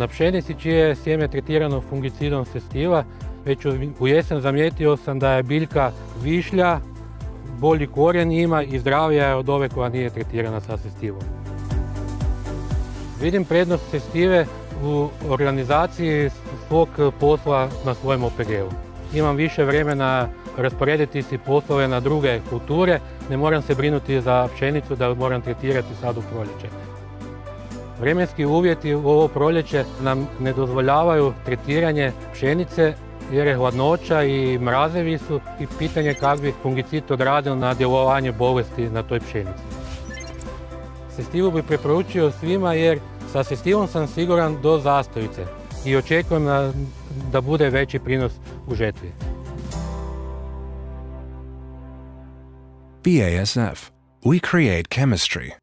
Na pšenici čije je sjeme tretirano fungicidom Sestiva, već u jesen zamijetio sam da je biljka višlja, bolji korijen ima i zdravija je od ove koja nije tretirana sa Sestivom. Vidim prednost Sestive u organizaciji svog posla na svojem OPG-u. Imam više vremena rasporediti si poslove na druge kulture, ne moram se brinuti za pšenicu da moram tretirati sad u proljeće. Vremenski uvjeti u ovo proljeće nam ne dozvoljavaju tretiranje pšenice jer je hladnoća i mrazevi su i pitanje kako bi fungicid odradio na djelovanje bolesti na toj pšenici. Sestivu bi preporučio svima jer sa Sestivom sam siguran do zastojice i očekujem da bude veći prinos u žetvi. BASF. We create chemistry.